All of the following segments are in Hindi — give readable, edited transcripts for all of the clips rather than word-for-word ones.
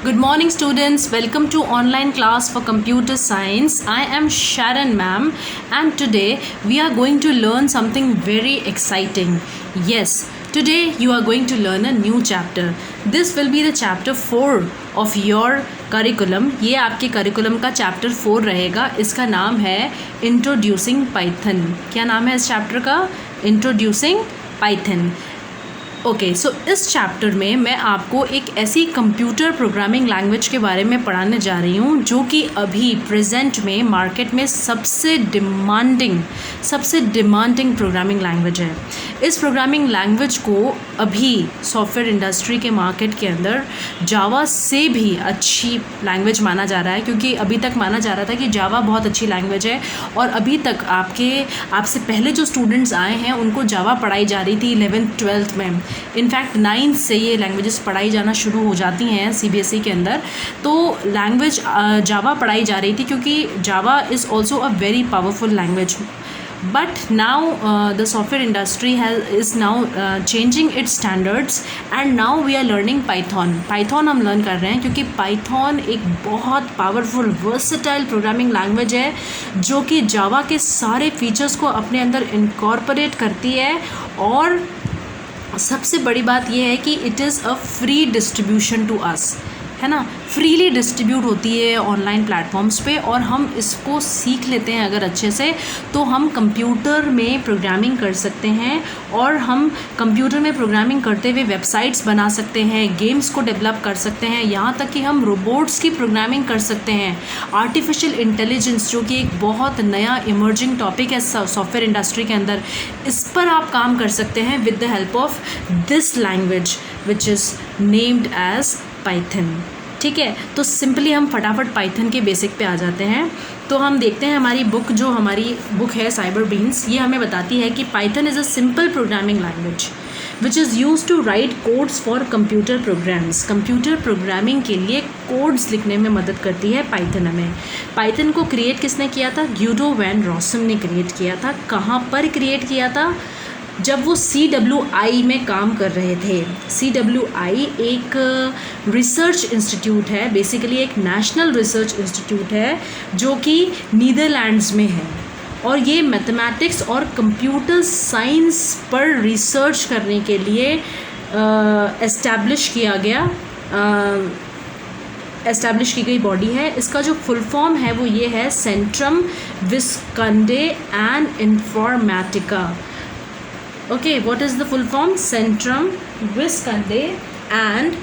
Good morning, students. Welcome to online class for computer science. I am Sharon ma'am, and today we are going to learn something very exciting. Yes, today you are going to learn a new chapter. This will be the chapter 4 of your curriculum. ये आपके curriculum का chapter 4 रहेगा. इसका नाम है Introducing Python. क्या नाम है इस chapter का? Introducing Python. ओके सो इस चैप्टर में मैं आपको एक ऐसी कंप्यूटर प्रोग्रामिंग लैंग्वेज के बारे में पढ़ाने जा रही हूँ जो कि अभी प्रेजेंट में मार्केट में सबसे डिमांडिंग प्रोग्रामिंग लैंग्वेज है. इस प्रोग्रामिंग लैंग्वेज को अभी सॉफ्टवेयर इंडस्ट्री के मार्केट के अंदर जावा से भी अच्छी लैंग्वेज माना जा रहा है, क्योंकि अभी तक माना जा रहा था कि जावा बहुत अच्छी लैंग्वेज है और अभी तक आपसे पहले जो स्टूडेंट्स आए हैं उनको जावा पढ़ाई जा रही थी 11th-12th में. इनफैक्ट 9th से ये लैंग्वेजेस पढ़ाई जाना शुरू हो जाती हैं सीबीएसई के अंदर. तो लैंग्वेज जावा पढ़ाई जा रही थी क्योंकि जावा is also a very powerful language. But now the software industry is now changing its standards and now we are learning Python. Python हम लर्न कर रहे हैं क्योंकि Python एक बहुत पावरफुल वर्सेटाइल प्रोग्रामिंग लैंग्वेज है जो कि जावा के सारे फीचर्स को अपने अंदर इनकॉर्पोरेट करती है. और सबसे बड़ी बात यह है कि it is a free distribution to us, है ना. फ्रीली डिस्ट्रीब्यूट होती है ऑनलाइन प्लेटफॉर्म्स पे और हम इसको सीख लेते हैं अगर अच्छे से तो हम कंप्यूटर में प्रोग्रामिंग कर सकते हैं. और हम कंप्यूटर में प्रोग्रामिंग करते हुए वेबसाइट्स बना सकते हैं, गेम्स को डेवलप कर सकते हैं, यहाँ तक कि हम रोबोट्स की प्रोग्रामिंग कर सकते हैं. आर्टिफिशियल इंटेलिजेंस जो कि एक बहुत नया इमर्जिंग टॉपिक है सॉफ्टवेयर इंडस्ट्री के अंदर, इस पर आप काम कर सकते हैं with the help of this language which is named as Python. ठीक है, तो सिंपली हम फटाफट पाइथन के बेसिक पे आ जाते हैं. तो हम देखते हैं हमारी बुक है साइबर बीन्स. ये हमें बताती है कि Python is a simple programming language which is use to write codes for computer programs. Computer programming के लिए कोड्स लिखने में मदद करती है पाइथन हमें. पाइथन को क्रिएट किसने किया था? ग्यूडो वैन रॉसम ने क्रिएट किया था. कहाँ पर क्रिएट किया था? जब वो CWI में काम कर रहे थे. CWI एक रिसर्च इंस्टीट्यूट है, बेसिकली एक नेशनल रिसर्च इंस्टीट्यूट है जो कि नीदरलैंड्स में है. और ये मैथमेटिक्स और कंप्यूटर साइंस पर रिसर्च करने के लिए एस्टैब्लिश की गई बॉडी है. इसका जो फुल फॉर्म है वो ये है, Centrum Wiskunde and Informatica. Okay, what is the full form? Centrum Visconde and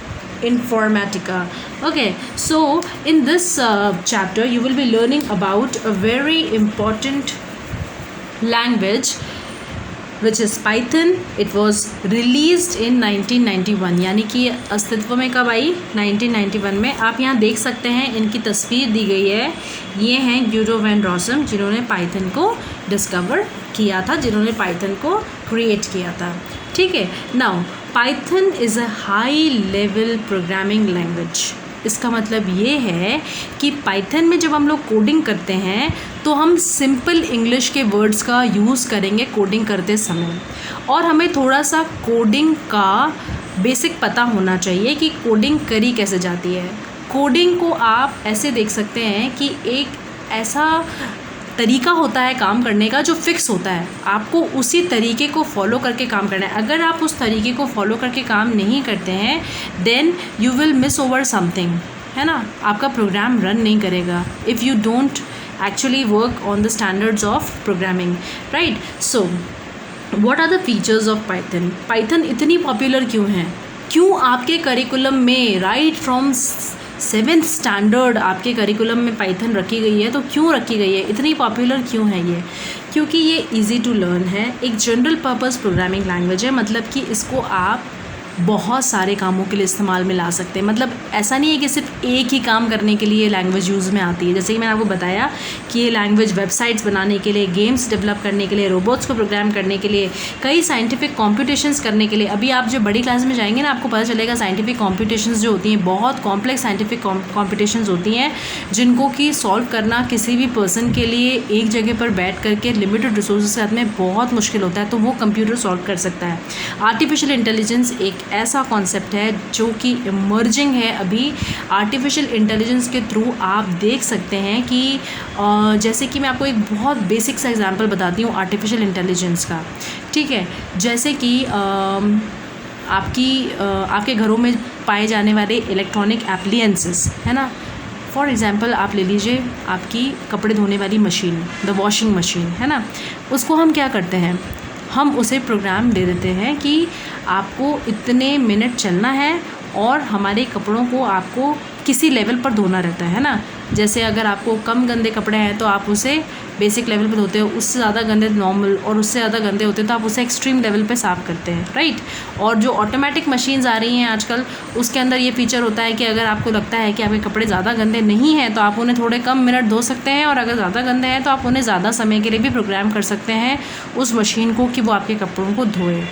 Informatica. Okay, so in this chapter you will be learning about a very important language which is Python. It was released in 1991. यानी कि अस्तित्व में कब आई? 1991 में. आप यहाँ देख सकते हैं इनकी तस्वीर दी गई है. ये हैं ग्यूडो वैन रॉसम जिन्होंने पाइथन को डिस्कवर किया था, जिन्होंने पाइथन को क्रिएट किया था. ठीक है. Now Python is a high level programming language. इसका मतलब ये है कि पाइथन में जब हम लोग कोडिंग करते हैं तो हम सिंपल इंग्लिश के वर्ड्स का यूज़ करेंगे कोडिंग करते समय. और हमें थोड़ा सा कोडिंग का बेसिक पता होना चाहिए कि कोडिंग करी कैसे जाती है. कोडिंग को आप ऐसे देख सकते हैं कि एक ऐसा तरीका होता है काम करने का जो फिक्स होता है. आपको उसी तरीके को फॉलो करके काम करना है. अगर आप उस तरीके को फॉलो करके काम नहीं करते हैं then you will miss over something, है ना. आपका प्रोग्राम रन नहीं करेगा if you don't actually work on the standards of programming, right. So what are the features of Python? Python इतनी पॉपुलर क्यों है? क्यों आपके करिकुलम में राइट फ्रॉम 7th स्टैंडर्ड आपके करिकुलम में पाइथन रखी गई है? तो क्यों रखी गई है? इतनी पॉपुलर क्यों है ये? क्योंकि ये इजी टू लर्न है. एक जनरल पर्पस प्रोग्रामिंग लैंग्वेज है, मतलब कि इसको आप बहुत सारे कामों के लिए इस्तेमाल में ला सकते हैं. मतलब ऐसा नहीं है कि सिर्फ एक ही काम करने के लिए लैंग्वेज यूज़ में आती है. जैसे कि मैंने आपको बताया कि ये लैंग्वेज वेबसाइट्स बनाने के लिए, गेम्स डेवलप करने के लिए, रोबोट्स को प्रोग्राम करने के लिए, कई साइंटिफिक कॉम्पिटिशन्स करने के लिए. अभी आप जब बड़ी क्लास में जाएंगे ना आपको पता चलेगा साइंटिफिक कॉम्पिटिशन्स जो होती हैं बहुत कॉम्प्लेक्स साइंटिफिक कॉम्पिटिशन्स होती हैं जिनको कि सॉल्व करना किसी भी पर्सन के लिए एक जगह पर बैठ करके लिमिटेड रिसोर्सेज के साथ में बहुत मुश्किल होता है. तो वो कंप्यूटर सॉल्व कर सकता है. आर्टिफिशियल इंटेलिजेंस एक ऐसा कॉन्सेप्ट है जो कि इमर्जिंग है अभी। आर्टिफिशियल इंटेलिजेंस के थ्रू आप देख सकते हैं कि जैसे कि मैं आपको एक बहुत बेसिक सा एग्जांपल बताती हूँ आर्टिफिशियल इंटेलिजेंस का, ठीक है। जैसे कि आपके घरों में पाए जाने वाले इलेक्ट्रॉनिक एप्लियंसेस है ना, फॉर एग्ज़ाम्पल आप ले लीजिए आपकी कपड़े धोने वाली मशीन, द वॉशिंग मशीन है ना, उसको हम क्या करते हैं, हम उसे प्रोग्राम दे देते हैं कि आपको इतने मिनट चलना है और हमारे कपड़ों को आपको किसी लेवल पर धोना रहता है ना। जैसे अगर आपको कम गंदे कपड़े हैं तो आप उसे बेसिक लेवल पे धोते हो, उससे ज़्यादा गंदे नॉर्मल, और उससे ज़्यादा गंदे होते हैं तो आप उसे एक्सट्रीम लेवल पे साफ़ करते हैं, राइट। और जो ऑटोमेटिक मशीन्स आ रही हैं आजकल, उसके अंदर ये फीचर होता है कि अगर आपको लगता है कि आपके कपड़े ज़्यादा गंदे नहीं हैं तो आप उन्हें थोड़े कम मिनट धो सकते हैं, और अगर ज़्यादा गंदे हैं तो आप उन्हें ज़्यादा समय के लिए भी प्रोग्राम कर सकते हैं उस मशीन को कि वो आपके कपड़ों को धोए।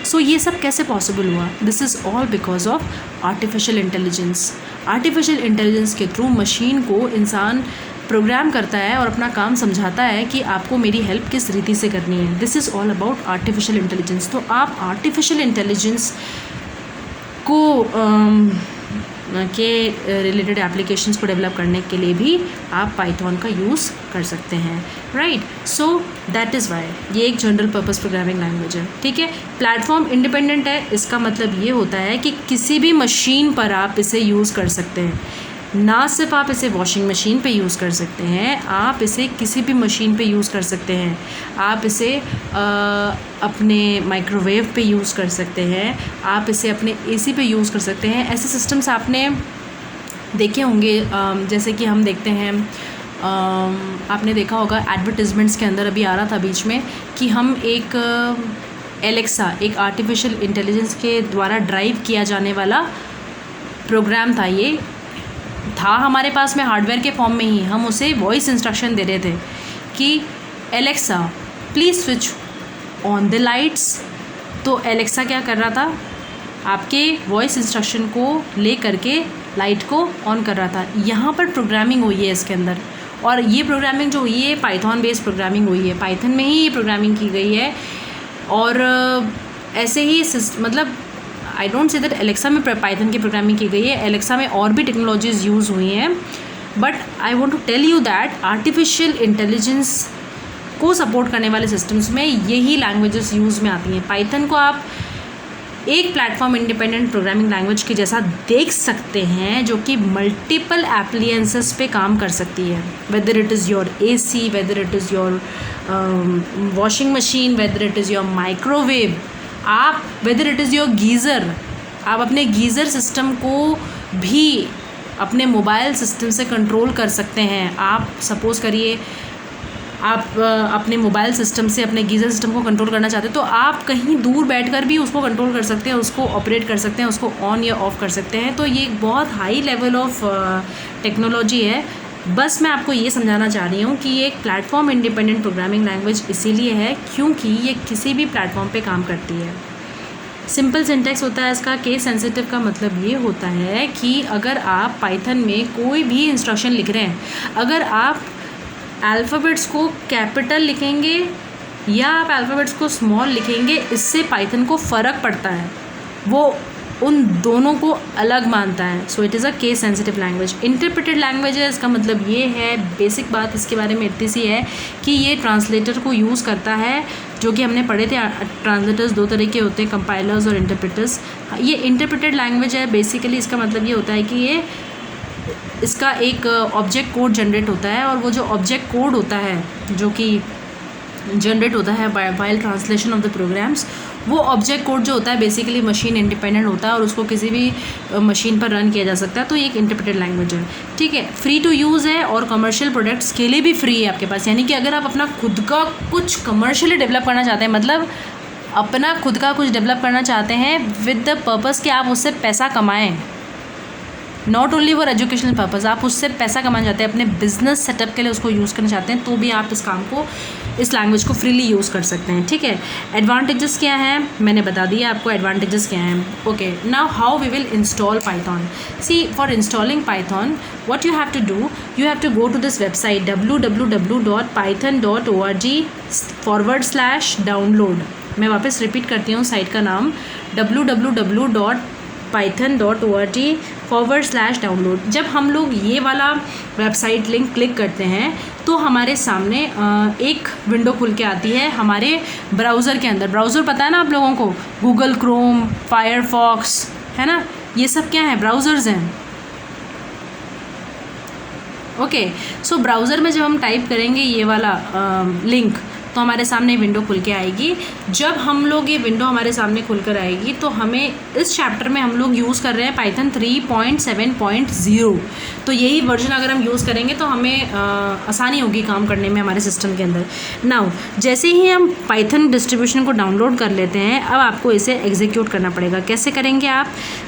सो ये सब कैसे पॉसिबल हुआ? This is all because of artificial intelligence. Artificial intelligence के थ्रू मशीन को इंसान प्रोग्राम करता है और अपना काम समझाता है कि आपको मेरी हेल्प किस रीति से करनी है। This is all about artificial intelligence. तो आप आर्टिफिशियल इंटेलिजेंस को के रिलेटेड एप्लीकेशंस को डेवलप करने के लिए भी आप पाइथन का यूज़ कर सकते हैं, right. So that is why ये एक जनरल पर्पस प्रोग्रामिंग लैंग्वेज है, ठीक है। प्लेटफॉर्म इंडिपेंडेंट है, इसका मतलब ये होता है कि किसी भी मशीन पर आप इसे यूज़ कर सकते हैं। ना सिर्फ आप इसे वॉशिंग मशीन पे यूज़ कर सकते हैं, आप इसे किसी भी मशीन पे यूज़ कर सकते हैं। आप इसे अपने माइक्रोवेव पे यूज़ कर सकते हैं, आप इसे अपने एसी पे यूज़ कर सकते हैं। ऐसे सिस्टम्स आपने देखे होंगे, जैसे कि हम देखते हैं, आपने देखा होगा एडवर्टिजमेंट्स के अंदर अभी आ रहा था बीच में कि हम एक एलेक्सा, एक आर्टिफिशियल इंटेलिजेंस के द्वारा ड्राइव किया जाने वाला प्रोग्राम था। ये था हमारे पास में हार्डवेयर के फॉर्म में ही, हम उसे वॉइस इंस्ट्रक्शन दे रहे थे कि Alexa please switch on the lights. तो एलेक्सा क्या कर रहा था, आपके वॉइस इंस्ट्रक्शन को ले करके लाइट को ऑन कर रहा था। यहाँ पर प्रोग्रामिंग हुई है इसके अंदर, और ये प्रोग्रामिंग जो हुई है पाइथन बेस्ड प्रोग्रामिंग हुई है, पाइथन में ही ये प्रोग्रामिंग की गई है। और ऐसे ही मतलब I don't say that Alexa में पाइथन की प्रोग्रामिंग की गई है, एलेक्सा में और भी टेक्नोलॉजीज़ यूज़ हुई हैं, but I want to tell you that artificial intelligence को सपोर्ट करने वाले सिस्टम्स में यही लैंग्वेजेस यूज़ में आती हैं। पाइथन को आप एक प्लेटफॉर्म इंडिपेंडेंट प्रोग्रामिंग लैंग्वेज के जैसा देख सकते हैं, जो कि मल्टीपल एप्लियंसेस पे काम कर सकती है, whether it is your AC, whether it is your washing machine, whether it is your microwave, आप whether it is your geyser, आप अपने गीज़र सिस्टम को भी अपने मोबाइल सिस्टम से कंट्रोल कर सकते हैं। आप सपोज़ करिए आप अपने मोबाइल सिस्टम से अपने गीज़र सिस्टम को कंट्रोल करना चाहते हैं, तो आप कहीं दूर बैठकर भी उसको कंट्रोल कर सकते हैं, उसको ऑपरेट कर सकते हैं, उसको ऑन या ऑफ़ कर सकते हैं। तो ये एक बहुत हाई लेवल ऑफ टेक्नोलॉजी है। बस मैं आपको ये समझाना चाह रही हूँ कि ये एक प्लेटफॉर्म इंडिपेंडेंट प्रोग्रामिंग लैंग्वेज इसीलिए है क्योंकि ये किसी भी प्लेटफॉर्म पे काम करती है। सिंपल सिंटेक्स होता है इसका। केस सेंसिटिव का मतलब ये होता है कि अगर आप पाइथन में कोई भी इंस्ट्रक्शन लिख रहे हैं, अगर आप अल्फ़ाबेट्स को कैपिटल लिखेंगे या आप अल्फ़ाबेट्स को स्मॉल लिखेंगे, इससे पाइथन को फ़र्क पड़ता है, वो उन दोनों को अलग मानता है। So it is a case sensitive language. Interpreted language है, इसका मतलब ये है, बेसिक बात इसके बारे में इतनी सी है कि ये ट्रांसलेटर को यूज़ करता है, जो कि हमने पढ़े थे। ट्रांसलेटर्स दो तरह के होते हैं, कंपाइलर्स और इंटरप्रेटर्स। ये इंटरप्रेटेड लैंग्वेज है। बेसिकली इसका मतलब ये होता है कि ये इसका एक ऑब्जेक्ट कोड जनरेट होता है, और वो जो ऑब्जेक्ट कोड होता है जो कि जनरेट होता है while translation of the programs, वो ऑब्जेक्ट कोड जो होता है बेसिकली मशीन इंडिपेंडेंट होता है और उसको किसी भी मशीन पर रन किया जा सकता है। तो ये एक इंटरप्रेटेड लैंग्वेज है, ठीक है। फ्री टू यूज़ है और कमर्शियल प्रोडक्ट्स के लिए भी फ्री है आपके पास। यानी कि अगर आप अपना खुद का कुछ कमर्शियली डेवलप करना चाहते हैं, मतलब अपना खुद का कुछ डेवलप करना चाहते हैं विद द पर्पज़ कि आप उससे पैसा कमाएँ, not only for educational purpose, आप उससे पैसा कमाना चाहते हैं, अपने बिजनेस सेटअप के लिए उसको यूज़ करना चाहते हैं, तो भी आप इस काम को, इस लैंग्वेज को फ्रीली यूज़ कर सकते हैं, ठीक है। एडवांटेजेस क्या हैं मैंने बता दिया आपको, एडवांटेजेस क्या हैं। Okay, now how we will install Python. See, for installing Python what you have to do, you have to go to this website www.python.org/download। मैं वापस रिपीट करती हूँ साइट का नाम www.python.org/download। जब हम लोग ये वाला वेबसाइट लिंक क्लिक करते हैं तो हमारे सामने एक विंडो खुल के आती है हमारे ब्राउज़र के अंदर। ब्राउज़र पता है ना आप लोगों को, गूगल क्रोम, फायरफॉक्स, है ना, ये सब क्या है, ब्राउज़र्स हैं। ओके, सो ब्राउज़र में जब हम टाइप करेंगे ये वाला लिंक तो हमारे सामने विंडो खुल के आएगी। जब हम लोग ये विंडो हमारे सामने खुल कर आएगी तो हमें इस चैप्टर में हम लोग यूज़ कर रहे हैं पाइथन 3.7.0। तो यही वर्जन अगर हम यूज़ करेंगे तो हमें आसानी होगी काम करने में हमारे सिस्टम के अंदर। नाउ जैसे ही हम पाइथन डिस्ट्रीब्यूशन को डाउनलोड कर लेते हैं, अब आपको इसे एग्जीक्यूट करना पड़ेगा। कैसे करेंगे आप,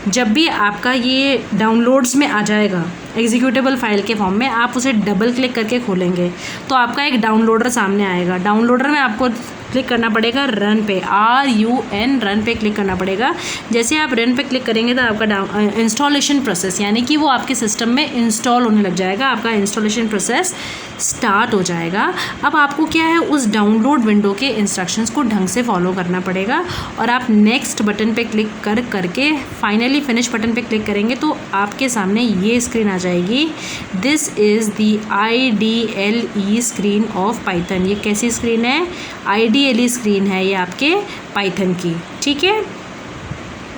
जब भी आपका ये डाउनलोड्स में आ जाएगा एग्जीक्यूटेबल फाइल के फॉर्म में, आप उसे डबल क्लिक करके खोलेंगे तो आपका एक डाउनलोडर सामने आएगा। डाउनलोडर में आपको क्लिक करना पड़ेगा रन पे, RUN, रन पे क्लिक करना पड़ेगा। जैसे आप रन पे क्लिक करेंगे तो आपका इंस्टॉलेशन प्रोसेस, यानी कि वो आपके सिस्टम में इंस्टॉल होने लग जाएगा, आपका इंस्टॉलेशन प्रोसेस स्टार्ट हो जाएगा। अब आपको क्या है, उस डाउनलोड विंडो के इंस्ट्रक्शंस को ढंग से फॉलो करना पड़ेगा और आप नेक्स्ट बटन पे क्लिक करके फाइनली फिनिश बटन पे क्लिक करेंगे तो आपके सामने ये स्क्रीन आ जाएगी। This is the IDLE screen of Python. ये कैसी स्क्रीन है, IDLE स्क्रीन है ये आपके पाइथन की, ठीक है।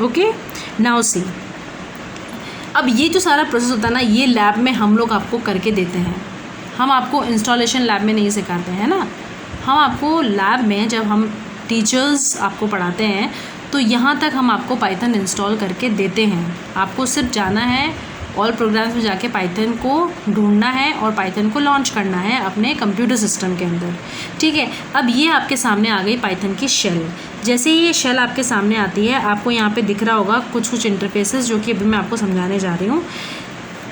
ओके, नाउ सी, अब ये जो सारा प्रोसेस होता है ना, ये लैब में हम लोग आपको करके देते हैं। हम आपको इंस्टॉलेशन लैब में नहीं सिखाते हैं ना, हम आपको लैब में जब हम टीचर्स आपको पढ़ाते हैं तो यहाँ तक हम आपको पाइथन इंस्टॉल करके देते हैं। आपको सिर्फ जाना है, ऑल प्रोग्राम्स में जाके पाइथन को ढूंढना है और पाइथन को लॉन्च करना है अपने कंप्यूटर सिस्टम के अंदर, ठीक है। अब ये आपके सामने आ गई पाइथन की शेल। जैसे ही ये शेल आपके सामने आती है, आपको यहाँ पे दिख रहा होगा कुछ इंटरफेसेस जो कि अभी मैं आपको समझाने जा रही हूँ।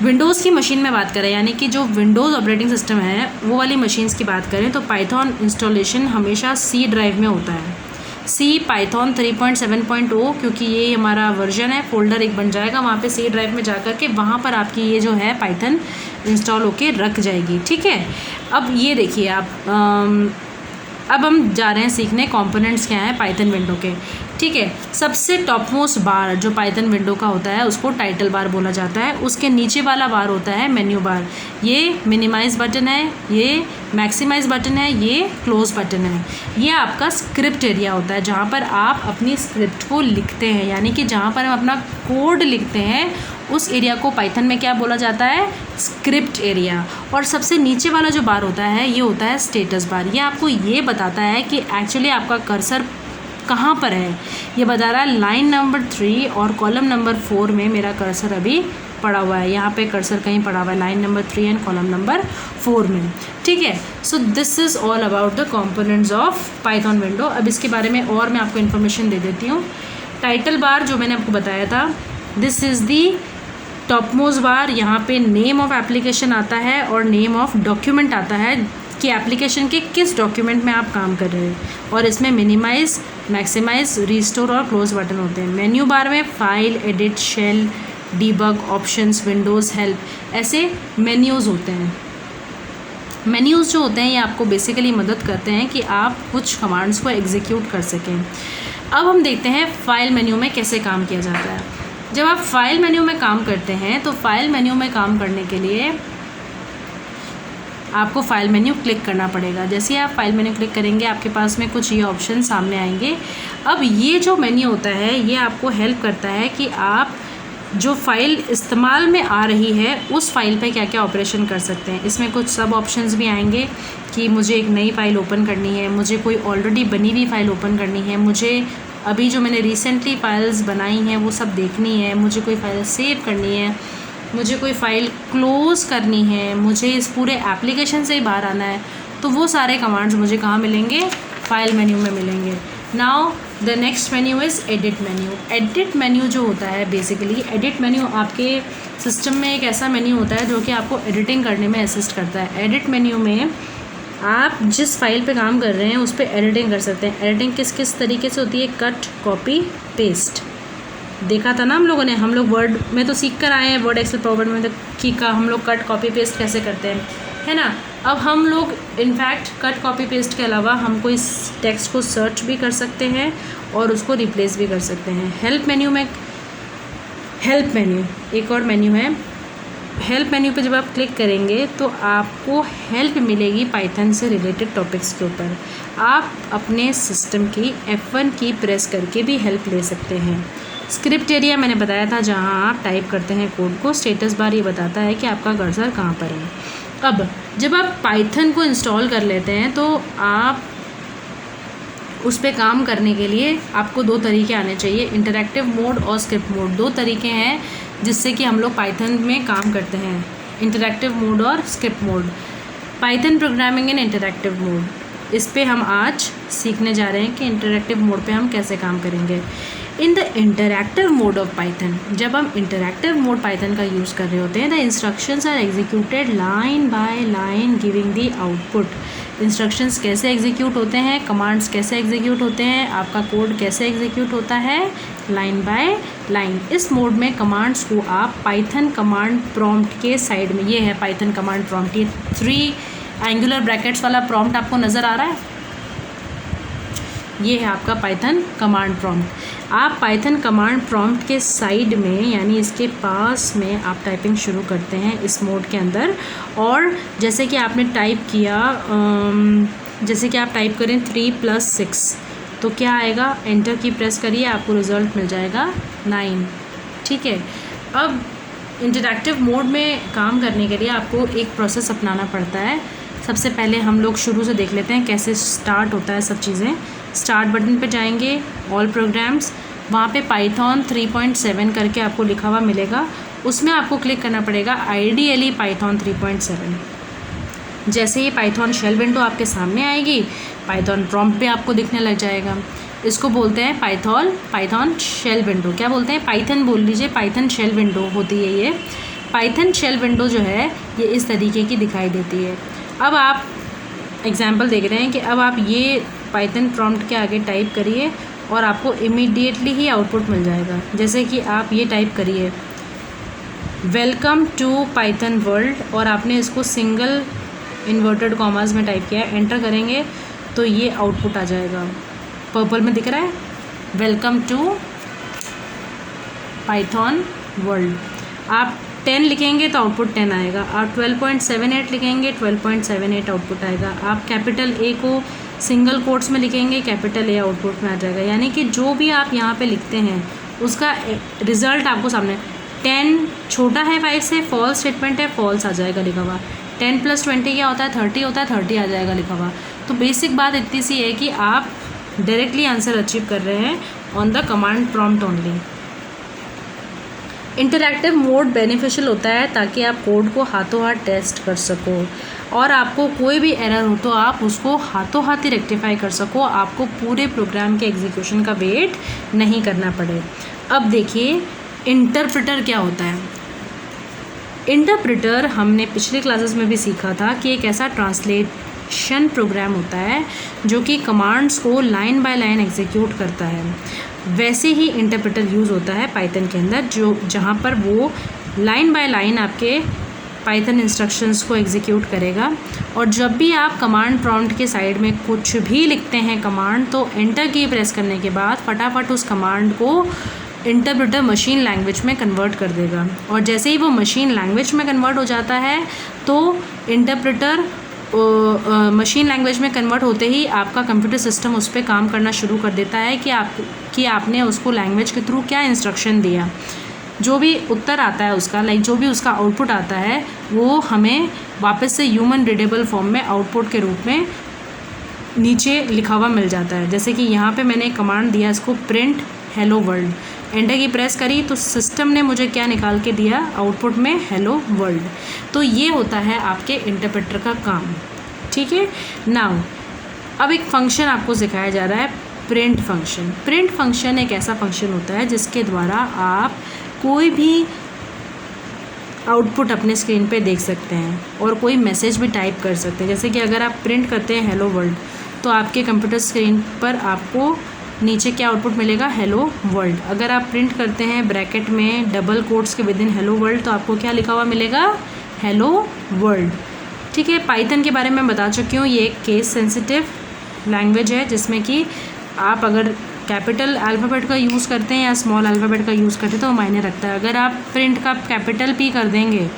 विंडोज़ की मशीन में बात करें, यानी कि जो विंडोज़ ऑपरेटिंग सिस्टम है वो वाली मशीन्स की बात करें तो पाइथन इंस्टॉलेशन हमेशा C ड्राइव में होता है। C पाइथन 3.7.0, क्योंकि ये हमारा वर्जन है, फोल्डर एक बन जाएगा वहाँ पे C ड्राइव में जा कर के वहाँ पर आपकी ये जो है पाइथन इंस्टॉल होके रख जाएगी, ठीक है। अब ये देखिए आप, अब हम जा रहे हैं सीखने कंपोनेंट्स क्या हैं पाइथन विंडो के, ठीक है। सबसे टॉप मोस्ट बार जो पाइथन विंडो का होता है उसको टाइटल बार बोला जाता है। उसके नीचे वाला बार होता है मेन्यू बार। ये मिनिमाइज़ बटन है, ये मैक्सिमाइज़ बटन है, ये क्लोज बटन है। ये आपका स्क्रिप्ट एरिया होता है जहाँ पर आप अपनी स्क्रिप्ट को लिखते हैं, यानी कि जहाँ पर हम अपना कोड लिखते हैं उस एरिया को पाइथन में क्या बोला जाता है, स्क्रिप्ट एरिया। और सबसे नीचे वाला जो बार होता है ये होता है स्टेटस बार। ये आपको ये बताता है कि एक्चुअली आपका कर्सर कहाँ पर है। ये बता रहा है लाइन नंबर 3 और कॉलम नंबर 4 में मेरा कर्सर अभी पड़ा हुआ है। यहाँ पे कर्सर कहीं पड़ा हुआ है line number 3 and column number 4 में, ठीक है। So this is all about the components of Python window. अब इसके बारे में और मैं आपको इन्फॉर्मेशन दे देती हूँ। टाइटल बार जो मैंने आपको बताया था, this is the top most bar. यहाँ पे नेम ऑफ एप्लीकेशन आता है और नेम ऑफ डॉक्यूमेंट आता है कि एप्लीकेशन के किस डॉक्यूमेंट में आप काम कर रहे हैं। और इसमें मिनिमाइज़, मैक्सिमाइज़, रिस्टोर और क्लोज बटन होते हैं। मेन्यू बार में file, edit, shell, debug, options, windows, help, ऐसे मेन्यूज़ होते हैं। मेन्यूज़ जो होते हैं ये आपको बेसिकली मदद करते हैं कि आप कुछ कमांड्स को एग्जीक्यूट कर सकें। अब हम देखते हैं फाइल मेन्यू में कैसे काम किया जाता है। जब आप फाइल मेन्यू में काम करते हैं तो फाइल मेन्यू में काम करने के लिए आपको फाइल मेन्यू क्लिक करना पड़ेगा। जैसे ही आप फाइल मेन्यू क्लिक करेंगे आपके पास में कुछ ये ऑप्शन सामने आएंगे। अब ये जो मेन्यू होता है ये आपको हेल्प करता है कि आप जो फ़ाइल इस्तेमाल में आ रही है उस फाइल पे क्या क्या ऑपरेशन कर सकते हैं। इसमें कुछ सब ऑप्शंस भी आएंगे कि मुझे एक नई फ़ाइल ओपन करनी है, मुझे कोई ऑलरेडी बनी हुई फ़ाइल ओपन करनी है, मुझे अभी जो मैंने रिसेंटली फ़ाइल्स बनाई हैं वो सब देखनी है, मुझे कोई फ़ाइल सेव करनी है, मुझे कोई फ़ाइल क्लोज़ करनी है, मुझे इस पूरे एप्लीकेशन से ही बाहर आना है। तो वो सारे कमांड्स मुझे कहाँ मिलेंगे, फ़ाइल मेन्यू में मिलेंगे। Now the next menu is edit menu. Edit menu जो होता है बेसिकली, एडिट मेन्यू आपके सिस्टम में एक ऐसा मेन्यू होता है जो कि आपको एडिटिंग करने में असिस्ट करता है। एडिट मेन्यू में आप जिस फाइल पे काम कर रहे हैं उस पर एडिटिंग कर सकते हैं। एडिटिंग किस किस तरीके से होती है, कट, कॉपी, पेस्ट। देखा था ना हम लोग वर्ड में तो सीख कर आए हैं, वर्ड, एक्सेल, पावर में तो कि हम लोग कट, कॉपी, पेस्ट कैसे करते हैं। है ना। अब हम लोग इनफैक्ट कट कॉपी पेस्ट के अलावा हम कोई टेक्स्ट को सर्च भी कर सकते हैं और उसको रिप्लेस भी कर सकते हैं। हेल्प मेन्यू में, हेल्प मेन्यू एक और मेन्यू है। हेल्प मेन्यू पे जब आप क्लिक करेंगे तो आपको हेल्प मिलेगी पाइथन से रिलेटेड टॉपिक्स के ऊपर। आप अपने सिस्टम की F1 की प्रेस करके भी हेल्प ले सकते हैं। स्क्रिप्ट एरिया मैंने बताया था, जहां आप टाइप करते हैं कोड को। स्टेटस बार ये बताता है कि आपका कर्सर कहाँ पर है। अब जब आप पाइथन को इंस्टॉल कर लेते हैं तो आप उस पर काम करने के लिए आपको दो तरीके आने चाहिए, इंटरैक्टिव मोड और स्क्रिप्ट मोड। दो तरीके हैं जिससे कि हम लोग पाइथन में काम करते हैं, इंटरैक्टिव मोड और script mode. Python programming in interactive mode, इस पे हम आज सीखने जा रहे हैं कि इंटरैक्टिव मोड पे हम कैसे काम करेंगे। In the interactive mode of Python, जब हम इंटरैक्टिव मोड पाइथन का यूज़ कर रहे होते हैं, the instructions are executed line by line giving the output. Instructions कैसे एग्जीक्यूट होते हैं, कमांड्स कैसे एग्जीक्यूट होते हैं, आपका कोड कैसे एग्जीक्यूट होता है, लाइन बाय लाइन। इस मोड में कमांड्स को आप पाइथन कमांड प्रॉम्प्ट के साइड में, ये है पाइथन कमांड प्रॉम्प्ट, ये 3 एंगुलर ब्रैकेट्स वाला प्रॉम्प्ट आपको नज़र आ रहा है, ये है आपका पाइथन कमांड प्रॉम्प्ट। आप पाइथन कमांड प्रॉम्प्ट के साइड में यानी इसके पास में आप टाइपिंग शुरू करते हैं इस मोड के अंदर। और जैसे कि आपने टाइप किया, जैसे कि आप टाइप करें 3 + 6 तो क्या आएगा, एंटर की प्रेस करिए, आपको रिज़ल्ट मिल जाएगा 9। ठीक है। अब इंटरैक्टिव मोड में काम करने के लिए आपको एक प्रोसेस अपनाना पड़ता है। सबसे पहले हम लोग शुरू से देख लेते हैं कैसे स्टार्ट होता है सब चीज़ें। स्टार्ट बटन पे जाएंगे, ऑल प्रोग्राम्स, वहाँ पे पाइथन 3.7 करके आपको लिखा हुआ मिलेगा, उसमें आपको क्लिक करना पड़ेगा आइडियली पाइथन 3.7। जैसे ही पाइथन शेल विंडो आपके सामने आएगी, पाइथन प्रॉम्प्ट पे आपको दिखने लग जाएगा। इसको बोलते हैं पाइथन शेल विंडो। क्या बोलते हैं, पाइथन बोल लीजिए, पाइथन शेल विंडो होती है ये। पाइथन शेल विंडो जो है ये इस तरीके की दिखाई देती है। अब आप एग्जाम्पल देख रहे हैं कि अब आप ये पाइथन प्रॉम्प्ट के आगे टाइप करिए और आपको इमीडिएटली ही आउटपुट मिल जाएगा। जैसे कि आप ये टाइप करिए वेलकम टू पाइथन वर्ल्ड, और आपने इसको सिंगल इन्वर्टेड कॉमास में टाइप किया है, एंटर करेंगे तो ये आउटपुट आ जाएगा, पर्पल में दिख रहा है, वेलकम टू पाइथन वर्ल्ड। आप 10 लिखेंगे तो आउटपुट 10 आएगा, आप 12.78 लिखेंगे 12.78 आउटपुट आएगा, आप कैपिटल ए को सिंगल कोट्स में लिखेंगे, कैपिटल ए आउटपुट में आ जाएगा। यानी कि जो भी आप यहाँ पे लिखते हैं उसका रिज़ल्ट आपको सामने, 10 छोटा है 5 से, फॉल्स स्टेटमेंट है, फॉल्स आ जाएगा लिखा हुआ। 10 + 20 क्या होता है, 30 होता है, 30 आ जाएगा लिखा हुआ। तो बेसिक बात इतनी सी है कि आप डायरेक्टली आंसर अचीव कर रहे हैं on the command prompt only. Interactive mode beneficial होता है ताकि आप कोड को हाथों हाथ टेस्ट कर सको, और आपको कोई भी एरर हो तो आप उसको हाथों हाथ ही रेक्टिफाई कर सको, आपको पूरे प्रोग्राम के एग्जीक्यूशन का वेट नहीं करना पड़े। अब देखिए इंटरप्रेटर क्या होता है। इंटरप्रेटर हमने पिछले क्लासेस में भी सीखा था कि एक ऐसा ट्रांसलेशन प्रोग्राम होता है जो कि कमांड्स को लाइन बाय लाइन एग्जीक्यूट करता है। वैसे ही इंटरप्रेटर यूज़ होता है पाइथन के अंदर, जो जहाँ पर वो लाइन बाय लाइन आपके पाइथन इंस्ट्रक्शंस को एग्जीक्यूट करेगा। और जब भी आप कमांड प्रॉम्प्ट के साइड में कुछ भी लिखते हैं कमांड, तो एंटर की प्रेस करने के बाद फटाफट उस कमांड को इंटरप्रेटर मशीन लैंग्वेज में कन्वर्ट कर देगा। और जैसे ही वो मशीन लैंग्वेज में कन्वर्ट हो जाता है तो इंटरप्रेटर मशीन लैंग्वेज में कन्वर्ट होते ही आपका कंप्यूटर सिस्टम उस पर काम करना शुरू कर देता है कि आपने उसको लैंग्वेज के थ्रू क्या इंस्ट्रक्शन दिया। जो भी उत्तर आता है उसका, जो भी उसका आउटपुट आता है, वो हमें वापस से ह्यूमन रीडेबल फॉर्म में आउटपुट के रूप में नीचे लिखा हुआ मिल जाता है। जैसे कि यहाँ पे मैंने एक कमांड दिया, इसको प्रिंट हेलो वर्ल्ड, एंटर की प्रेस करी तो सिस्टम ने मुझे क्या निकाल के दिया, आउटपुट में हेलो वर्ल्ड। तो ये होता है आपके इंटरप्रेटर का काम। ठीक है। नाउ अब एक फंक्शन आपको सिखाया जा रहा है, प्रिंट फंक्शन। प्रिंट फंक्शन एक ऐसा फंक्शन होता है जिसके द्वारा आप कोई भी आउटपुट अपने स्क्रीन पे देख सकते हैं और कोई मैसेज भी टाइप कर सकते हैं। जैसे कि अगर आप प्रिंट करते हैं हेलो वर्ल्ड, तो आपके कंप्यूटर स्क्रीन पर आपको नीचे क्या आउटपुट मिलेगा, हेलो वर्ल्ड। अगर आप प्रिंट करते हैं ब्रैकेट में डबल कोट्स के विद इन हेलो वर्ल्ड, तो आपको क्या लिखा हुआ मिलेगा, हेलो वर्ल्ड। ठीक है, पाइथन के बारे में बता चुकी हूँ। ये एक केस सेंसिटिव लैंग्वेज है जिसमें कि आप अगर कैपिटल अल्फ़ाबेट का यूज़ करते हैं या स्मॉल अल्फ़ाबेट का यूज़ करते हैं तो वो मायने रखता है। अगर आप प्रिंट का कैपिटल पी कर देंगे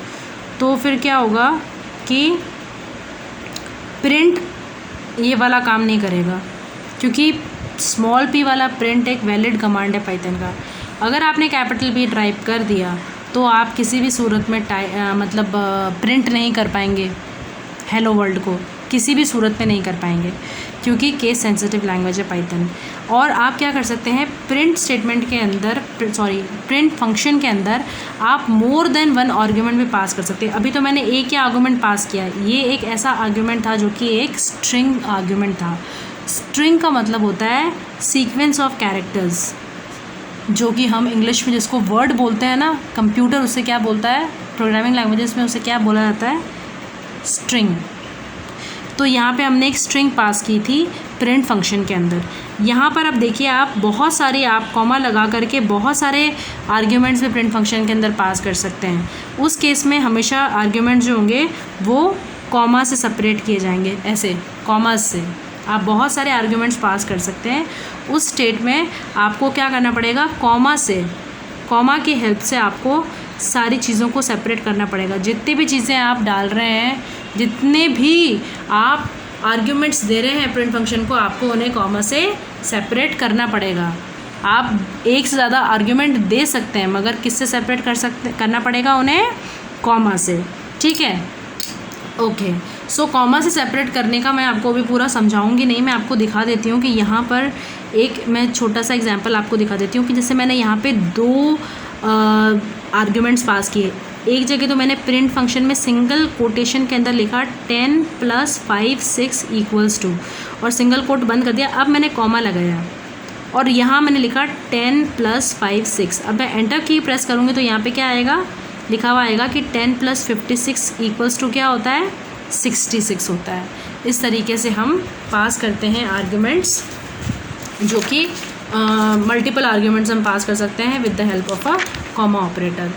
तो फिर क्या होगा कि प्रिंट ये वाला काम नहीं करेगा, क्योंकि स्मॉल पी वाला प्रिंट एक वैलिड कमांड है पाइथन का। अगर आपने कैपिटल पी टाइप कर दिया तो आप किसी भी सूरत में मतलब प्रिंट नहीं कर पाएंगे हेलो वर्ल्ड को, किसी भी सूरत में नहीं कर पाएंगे, क्योंकि केस सेंसिटिव लैंग्वेज है पाइथन। और आप क्या कर सकते हैं, प्रिंट स्टेटमेंट के अंदर प्रिंट फंक्शन के अंदर आप मोर देन वन आर्ग्यूमेंट भी पास कर सकते हैं। अभी तो मैंने एक ही आर्ग्यूमेंट पास किया, ये एक ऐसा आर्ग्यूमेंट था जो कि एक स्ट्रिंग आर्ग्यूमेंट था। स्ट्रिंग का मतलब होता है सीक्वेंस ऑफ कैरेक्टर्स, जो कि हम इंग्लिश में जिसको वर्ड बोलते हैं ना, कंप्यूटर उससे क्या बोलता है, प्रोग्रामिंग लैंग्वेजेस में उसे क्या बोला जाता है, स्ट्रिंग। तो यहाँ पे हमने एक स्ट्रिंग पास की थी प्रिंट फंक्शन के अंदर। यहाँ पर अब देखिए, आप बहुत सारे आप कॉमा लगा करके बहुत सारे आर्ग्यूमेंट्स भी प्रिंट फंक्शन के अंदर पास कर सकते हैं। उस केस में हमेशा आर्ग्यूमेंट जो होंगे वो कॉमा से सेपरेट किए जाएंगे, ऐसे कॉमास से आप बहुत सारे आर्ग्यूमेंट्स पास कर सकते हैं। उस स्टेट में आपको क्या करना पड़ेगा, कॉमा की हेल्प से आपको सारी चीज़ों को सेपरेट करना पड़ेगा। जितनी भी चीज़ें आप डाल रहे हैं, जितने भी आप आर्ग्यूमेंट्स दे रहे हैं प्रिंट फंक्शन को, आपको उन्हें कॉमा से सेपरेट करना पड़ेगा। आप एक से ज़्यादा आर्ग्यूमेंट दे सकते हैं, मगर किससे सेपरेट करना पड़ेगा उन्हें, कॉमा से। ठीक है, ओके। सो कॉमा से सेपरेट करने का मैं आपको अभी पूरा समझाऊंगी नहीं, मैं आपको दिखा देती हूँ कि यहाँ पर एक मैं छोटा सा एग्जांपल आपको दिखा देती हूँ कि जैसे मैंने यहाँ पे 2 आर्ग्यूमेंट्स पास किए। एक जगह तो मैंने प्रिंट फंक्शन में सिंगल कोटेशन के अंदर लिखा 10 + 5 6 = 2 और सिंगल कोट बंद कर दिया। अब मैंने कॉमा लगाया और यहाँ मैंने लिखा 10 + 5 6। अब मैं एंटर की प्रेस करूँगी तो यहाँ पे क्या आएगा, लिखा हुआ आएगा कि 10 + 56 = क्या होता है, 66 होता है। इस तरीके से हम पास करते हैं आर्ग्यूमेंट्स, जो कि मल्टीपल आर्ग्यूमेंट्स हम पास कर सकते हैं with the help of a comma operator.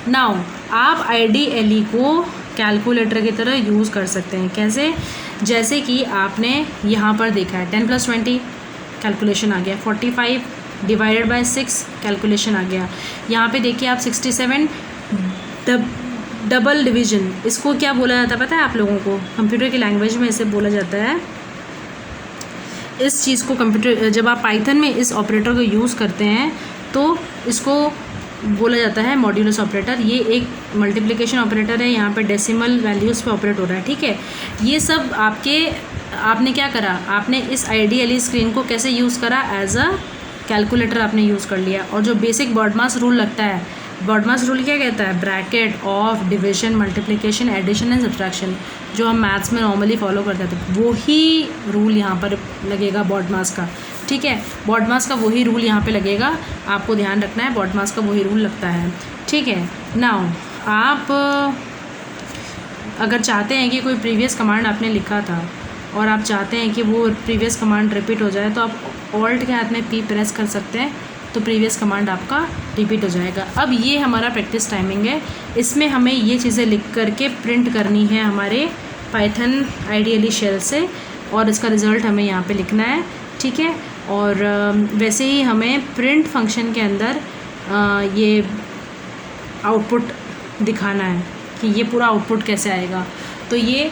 Now आप IDLE को कैलकुलेटर की तरह यूज़ कर सकते हैं। कैसे, जैसे कि आपने यहाँ पर देखा है 10 + 20 कैलकुलेशन आ गया, 45 ÷ 6 कैलकुलेशन आ गया। यहाँ पे देखिए आप 67 डबल डिवीजन, इसको क्या बोला जाता है पता है आप लोगों को, कंप्यूटर की लैंग्वेज में इसे बोला जाता है, इस चीज़ को कंप्यूटर, जब आप पाइथन में इस ऑपरेटर को यूज़ करते हैं तो इसको बोला जाता है मॉड्यूलस ऑपरेटर। ये एक मल्टीप्लिकेशन ऑपरेटर है, यहाँ पे डेसिमल वैल्यूज़ पे ऑपरेट हो रहा है। ठीक है, ये सब आपने क्या करा, आपने इस IDLE स्क्रीन को कैसे यूज़ करा, एज अ कैलकुलेटर आपने यूज़ कर लिया। और जो बेसिक बॉडमास रूल लगता है, बॉडमास रूल क्या कहता है, bracket of division, multiplication, addition and subtraction, जो हम मैथ्स में नॉर्मली फॉलो करते हैं, तो वही रूल यहाँ पर लगेगा बॉडमास का। ठीक है, बॉडमास का वही रूल यहाँ पे लगेगा, आपको ध्यान रखना है, बॉडमास का वही रूल लगता है। ठीक है, नाउ आप अगर चाहते हैं कि कोई प्रीवियस कमांड आपने लिखा था और आप चाहते हैं कि वो प्रीवियस कमांड रिपीट हो जाए, तो आप ऑल्ट के हाथ में P प्रेस कर सकते हैं, तो प्रीवियस कमांड आपका रिपीट हो जाएगा। अब ये हमारा प्रैक्टिस टाइमिंग है, इसमें हमें ये चीज़ें लिख करके प्रिंट करनी है हमारे पाइथन IDLE शेल से, और इसका रिज़ल्ट हमें यहाँ पे लिखना है। ठीक है, और वैसे ही हमें प्रिंट फंक्शन के अंदर ये आउटपुट दिखाना है कि ये पूरा आउटपुट कैसे आएगा। तो ये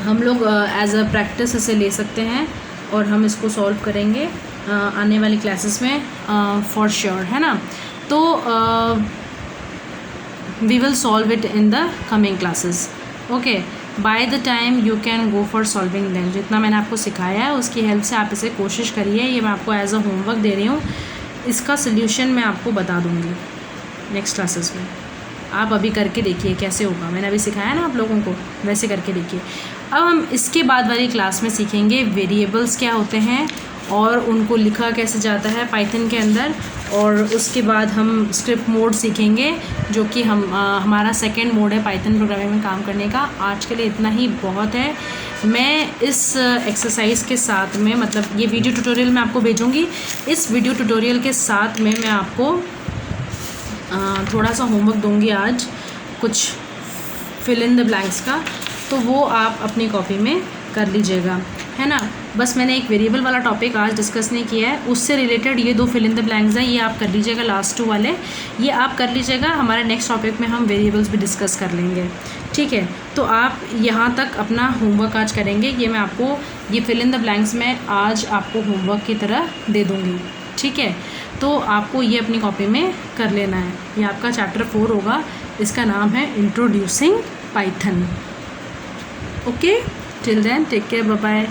हम लोग एज अ प्रैक्टिस इसे ले सकते हैं और हम इसको सॉल्व करेंगे आने वाली क्लासेस में फॉर श्योर, है ना। तो we will solve it in the coming classes. Okay, by the time you can go for solving them. जितना मैंने आपको सिखाया है उसकी हेल्प से आप इसे कोशिश करिए। ये मैं आपको एज अ होमवर्क दे रही हूँ, इसका सल्यूशन मैं आपको बता दूँगी नेक्स्ट क्लासेस में। आप अभी करके देखिए कैसे होगा, मैंने अभी सिखाया ना आप लोगों को, वैसे करके देखिए। अब हम इसके बाद वाली क्लास में सीखेंगे वेरिएबल्स क्या होते हैं और उनको लिखा कैसे जाता है पाइथन के अंदर, और उसके बाद हम स्क्रिप्ट मोड सीखेंगे, जो कि हमारा सेकंड मोड है पाइथन प्रोग्रामिंग में काम करने का। आज के लिए इतना ही बहुत है। मैं इस एक्सरसाइज के साथ में, मतलब ये वीडियो ट्यूटोरियल मैं आपको भेजूँगी, इस वीडियो ट्यूटोरियल के साथ में मैं आपको थोड़ा सा होमवर्क दूंगी आज, कुछ फिल इन द ब्लैंक्स का। तो वो आप अपनी कॉपी में कर लीजिएगा, है ना। बस मैंने एक वेरिएबल वाला टॉपिक आज डिस्कस नहीं किया है, उससे रिलेटेड ये 2 फिल इन द ब्लैंक्स हैं, ये आप कर लीजिएगा, लास्ट 2 वाले ये आप कर लीजिएगा। हमारे नेक्स्ट टॉपिक में हम वेरिएबल्स भी डिस्कस कर लेंगे, ठीक है। तो आप यहाँ तक अपना होमवर्क आज करेंगे, ये मैं आपको ये फिल इन द ब्लैंक्स में आज आपको होमवर्क की तरह दे दूँगी, ठीक है। तो आपको ये अपनी कॉपी में कर लेना है। ये आपका चैप्टर 4 होगा, इसका नाम है introducing Python. Okay, till then take care, bye bye.